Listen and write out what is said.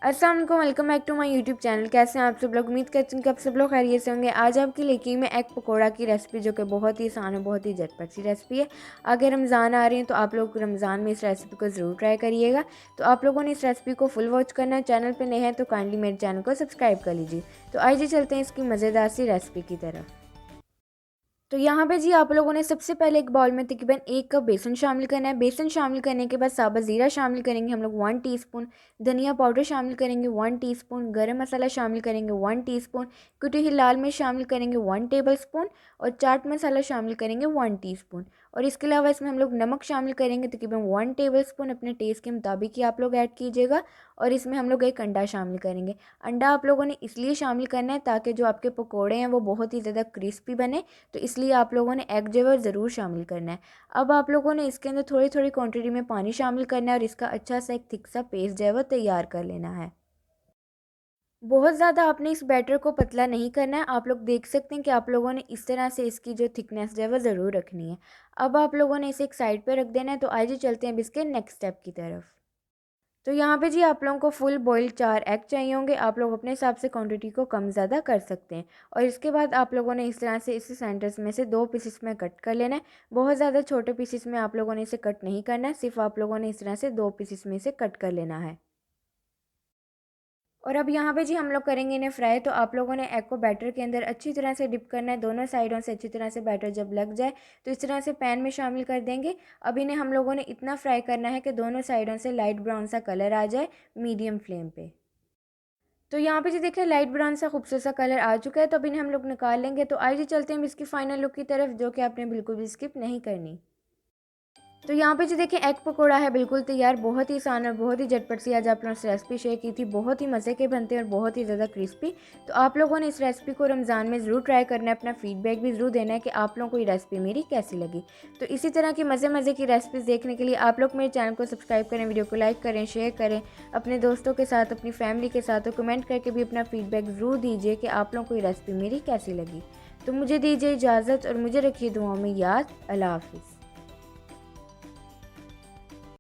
अस्सलाम वालेकुम, welcome back to my YouTube channel. कैसे हैं आप सब लोग? उम्मीद करती हूँ कि आप सब लोग खैरियत से होंगे। आज आपके लेके मैं एग पकौड़ा की रेसिपी, जो कि बहुत ही आसान है, बहुत ही झटपट सी रेसिपी है। अगर रमज़ान आ रहे हैं तो आप लोग रमज़ान में इस रेसिपी को ज़रूर ट्राई करिएगा। तो आप लोगों ने इस रेसिपी को फुल वॉच करना है। चैनल पर नए हैं तो काइंडली मेरे चैनल को सब्सक्राइब कर लीजिए। तो आइए चलते हैं इसकी मज़ेदार सी रेसिपी की तरफ। तो यहाँ पे जी आप लोगों ने सबसे पहले एक बाउल में तकरीबन 1 कप बेसन शामिल करना है। बेसन शामिल करने के बाद साबुत ज़ीरा शामिल करेंगे हम लोग 1 टीस्पून, धनिया पाउडर शामिल करेंगे 1 टीस्पून, गरम मसाला शामिल करेंगे 1 टीस्पून, कुटी हुई लाल मिर्च शामिल करेंगे 1 टेबलस्पून और चाट मसाला शामिल करेंगे 1 टीस्पून। और इसके अलावा इसमें हम लोग नमक शामिल करेंगे तकरीबन 1 टेबलस्पून, अपने टेस्ट के मुताबिक ही आप लोग ऐड कीजिएगा। और इसमें हम लोग एक अंडा शामिल करेंगे। अंडा आप लोगों ने इसलिए शामिल करना है ताकि जो आपके पकौड़े हैं वो बहुत ही ज़्यादा क्रिस्पी बने, तो इसलिए आप लोगों ने एग जो है ज़रूर शामिल करना है। अब आप लोगों ने इसके अंदर थोड़ी थोड़ी क्वांटिटी में पानी शामिल करना है और इसका अच्छा सा एक थिक सा पेस्ट जो है वो तैयार कर लेना है। बहुत ज़्यादा आपने इस बैटर को पतला नहीं करना है। आप लोग देख सकते हैं कि आप लोगों ने इस तरह से इसकी जो थिकनेस जो है वो ज़रूर रखनी है। अब आप लोगों ने इसे एक साइड पर रख देना है। तो आइए चलते हैं अब इसके नेक्स्ट स्टेप की तरफ। तो यहाँ पे जी आप लोगों को फुल बॉइल्ड 4 एग चाहिए होंगे। आप लोग अपने हिसाब से क्वांटिटी को कम ज़्यादा कर सकते हैं। और इसके बाद आप लोगों ने इस तरह से इसे सेंटर्स में से 2 पीसेस में कट कर लेना है। बहुत ज़्यादा छोटे पीसेस में आप लोगों ने इसे कट नहीं करना है, सिर्फ आप लोगों ने इस तरह से 2 पीसेस में से कट कर लेना है। और अब यहाँ पे जी हम लोग करेंगे इन्हें फ्राई। तो आप लोगों ने एग को बैटर के अंदर अच्छी तरह से डिप करना है। दोनों साइडों से अच्छी तरह से बैटर जब लग जाए तो इस तरह से पैन में शामिल कर देंगे। अब इन्हें हम लोगों ने इतना फ्राई करना है कि दोनों साइडों से लाइट ब्राउन सा कलर आ जाए, मीडियम फ्लेम पे। तो यहाँ पे जी देखिए लाइट ब्राउन सा खूबसूरत सा कलर आ चुका है। तो अब इन्हें हम लोग निकाल लेंगे। तो आइए चलते हैं इसकी फाइनल लुक की तरफ, जो कि आपने बिल्कुल भी स्किप नहीं करनी। तो यहाँ पे जो देखिए एग पकोड़ा है बिल्कुल तैयार। बहुत ही आसान और बहुत ही झटपट सी आज आप लोगों से रेसिपी शेयर की थी। बहुत ही मज़े के बनते हैं और बहुत ही ज़्यादा क्रिस्पी। तो आप लोगों ने इस रेसिपी को रमज़ान में ज़रूर ट्राई करना है। अपना फीडबैक भी ज़रूर देना है कि आप लोगों को ये रेसिपी मेरी कैसी लगी। तो इसी तरह की मज़े की रेसिपीज़ देखने के लिए आप लोग मेरे चैनल को सब्सक्राइब करें, वीडियो को लाइक करें, शेयर करें अपने दोस्तों के साथ, अपनी फैमिली के साथ। और कमेंट करके भी अपना फीडबैक ज़रूर दीजिए कि आप लोगों को ये रेसिपी मेरी कैसी लगी। तो मुझे दीजिए इजाज़त और मुझे रखिए दुआओं में याद। अल्लाह हाफ़िज़।